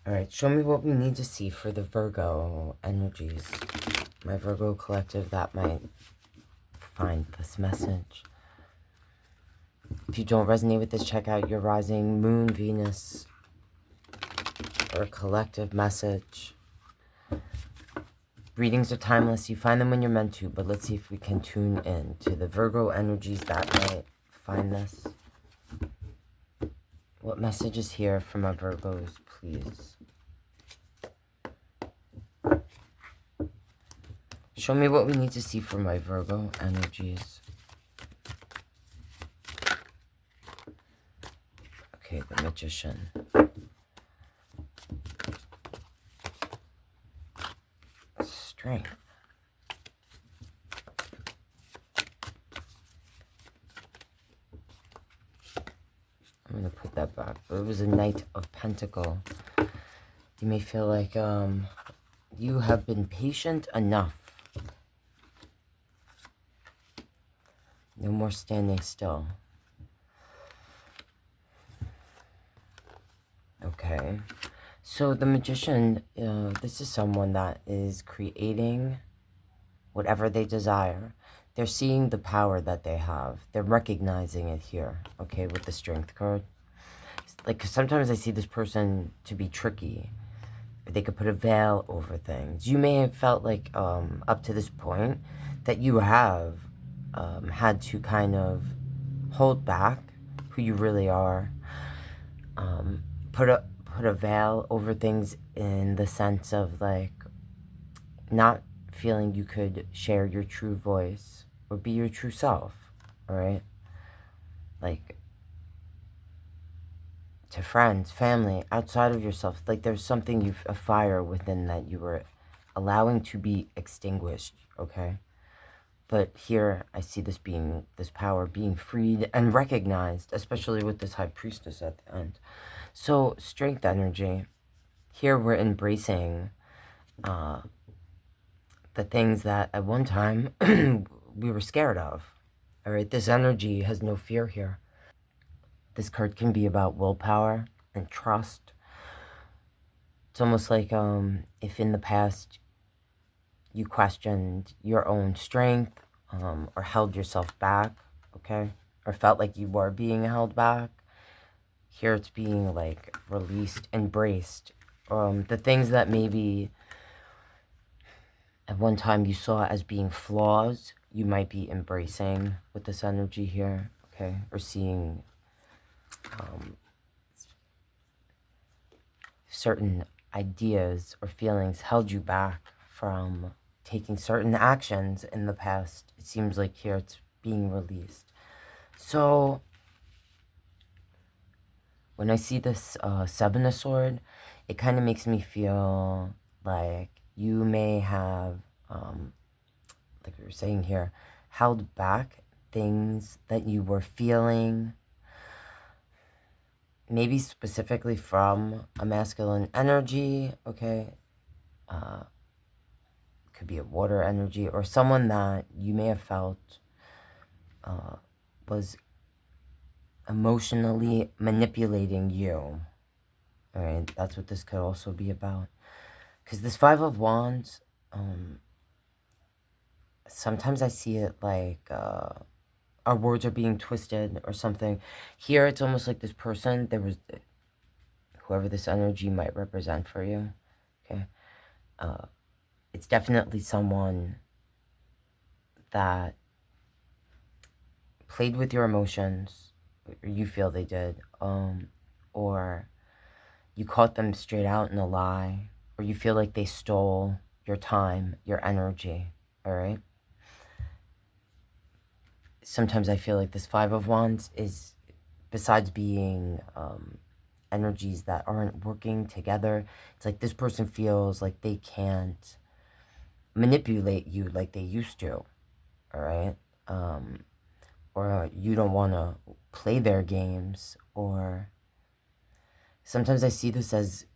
All right, show me what we need to see for the Virgo energies. My Virgo collective that might find this message. If you don't resonate with this, check out your rising moon, Venus, or a collective message. Readings are timeless. You find them when you're meant to, but let's see if we can tune in to the Virgo energies that might find this. What message is here for my Virgos, please? Show me what we need to see for my Virgo energies. Okay, the Magician. Strength. I'm going to put that back. But it was a Knight of Pentacle. You may feel like you have been patient enough. No more standing still. Okay. So the Magician, this is someone that is creating whatever they desire. They're seeing the power that they have. They're recognizing it here, okay, with the Strength card. Like, 'cause sometimes I see this person to be tricky. They could put a veil over things. You may have felt like, up to this point, that you have had to kind of hold back who you really are. Put a veil over things in the sense of, like, not feeling you could share your true voice or be your true self, all right? Like, to friends, family, outside of yourself, like there's something a fire within that you were allowing to be extinguished, okay? But here I see this power being freed and recognized, especially with this High Priestess at the end. So, Strength energy. Here we're embracing the things that at one time we were scared of. All right, this energy has no fear here. This card can be about willpower and trust. It's almost like if in the past you questioned your own strength or held yourself back, okay? Or felt like you were being held back. Here it's being like released, embraced. The things that maybe at one time you saw as being flaws, you might be embracing with this energy here, okay? Or seeing certain ideas or feelings held you back from taking certain actions in the past. It seems like here it's being released. So when I see this Seven of Swords, it kind of makes me feel like you may have, like we were saying here, held back things that you were feeling, maybe specifically from a masculine energy, okay? Could be a water energy or someone that you may have felt was emotionally manipulating you. All right, that's what this could also be about. Because this Five of Wands, sometimes I see it like our words are being twisted or something. Here, it's almost like this person, whoever this energy might represent for you, okay? It's definitely someone that played with your emotions, or you feel they did, or you caught them straight out in a lie, or you feel like they stole your time, your energy, all right? Sometimes I feel like this Five of Wands is, besides being energies that aren't working together, it's like this person feels like they can't manipulate you like they used to, all right? Or you don't want to play their games, or sometimes I see this as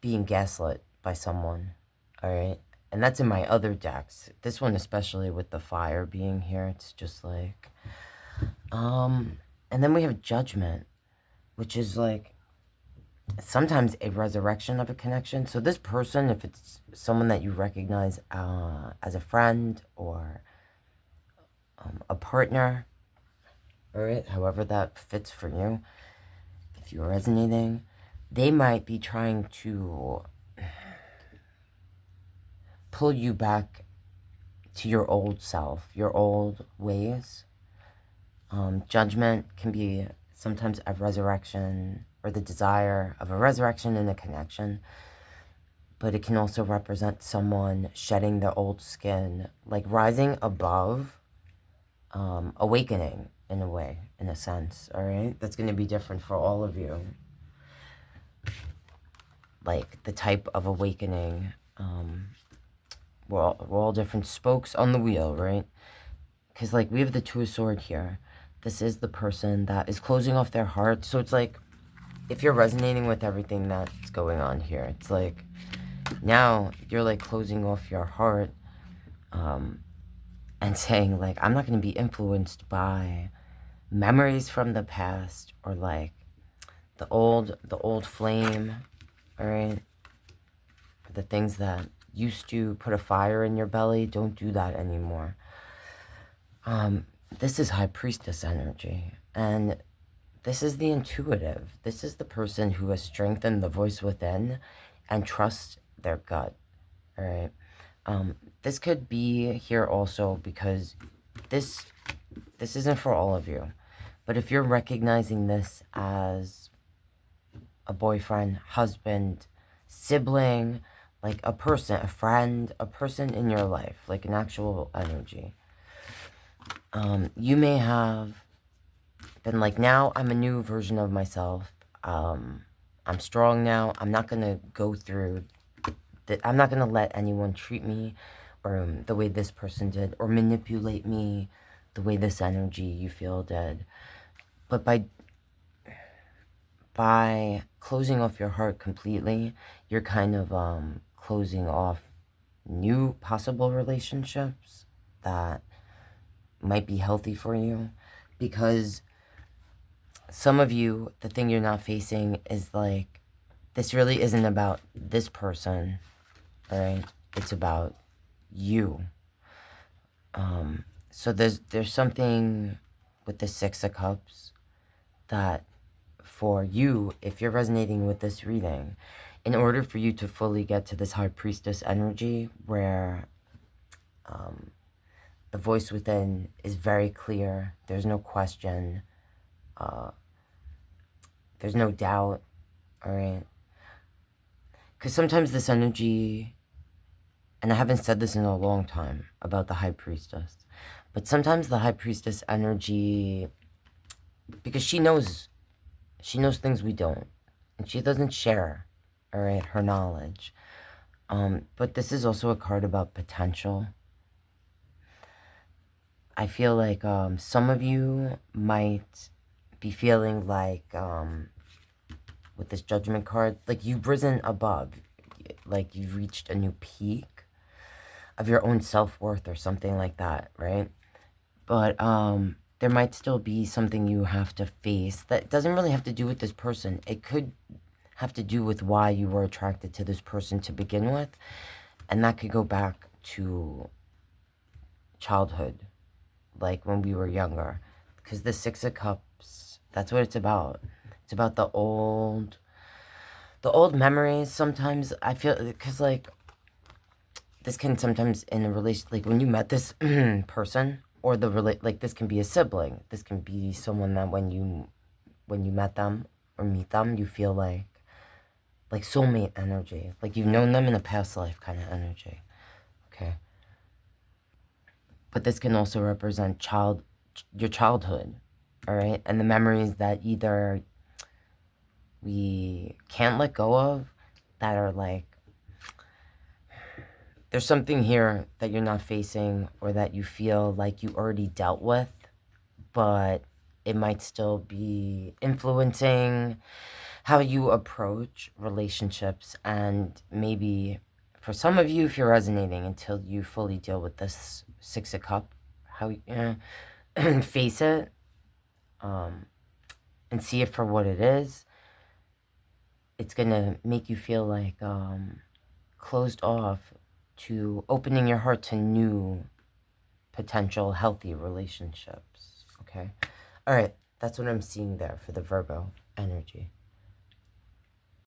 being gaslit by someone, all right? And that's in my other decks. This one, especially with the fire being here, it's just like, and then we have Judgment, which is like sometimes a resurrection of a connection. So this person, if it's someone that you recognize as a friend or a partner, all right, however that fits for you, if you're resonating, they might be trying to pull you back to your old self, your old ways. Judgment can be sometimes a resurrection or the desire of a resurrection in a connection, but it can also represent someone shedding their old skin, like rising above, awakening in a way, in a sense, all right? That's going to be different for all of you. Like the type of awakening, we're all different spokes on the wheel, right? Because like we have the Two of Swords here. This is the person that is closing off their heart. So it's like, if you're resonating with everything that's going on here, it's like, now you're like closing off your heart, and saying like, I'm not going to be influenced by memories from the past, or like the old flame, all right? The things that used to put a fire in your belly, don't do that anymore. This is High Priestess energy, and this is the intuitive. This is the person who has strengthened the voice within and trusts their gut, all right? This could be here also because this isn't for all of you. But if you're recognizing this as a boyfriend, husband, sibling, like a person, a friend, a person in your life, like an actual energy, you may have been like, now I'm a new version of myself. I'm strong now. I'm not going to go through that. I'm not going to let anyone treat me or the way this person did, or manipulate me the way this energy you feel did. But by closing off your heart completely, you're kind of closing off new possible relationships that might be healthy for you. Because some of you, the thing you're not facing is like, this really isn't about this person, all right? It's about you. So there's something with the Six of Cups that for you, if you're resonating with this reading, in order for you to fully get to this High Priestess energy where the voice within is very clear, there's no question, there's no doubt, all right? Because sometimes this energy, and I haven't said this in a long time about the High Priestess, but sometimes the High Priestess energy, because she knows things we don't, and she doesn't share, all right, her knowledge. But this is also a card about potential. I feel like some of you might be feeling like, with this Judgment card, like you've risen above, like you've reached a new peak of your own self-worth or something like that, right? But there might still be something you have to face that doesn't really have to do with this person. It could have to do with why you were attracted to this person to begin with, and that could go back to childhood, like when we were younger. Because the Six of Cups, that's what it's about. It's about the old memories. Sometimes I feel, because like this can sometimes in a relation, like when you met this person, or like this can be a sibling, this can be someone that when you met them or meet them, you feel like soulmate energy, like you've known them in a past life kind of energy, okay? But this can also represent your childhood, all right? And the memories that either we can't let go of, that are like, there's something here that you're not facing, or that you feel like you already dealt with, but it might still be influencing how you approach relationships. And maybe for some of you, if you're resonating, until you fully deal with this Six of Cups, how you face it, and see it for what it is, it's going to make you feel like closed off to opening your heart to new potential healthy relationships. Okay. All right. That's what I'm seeing there for the Virgo energy.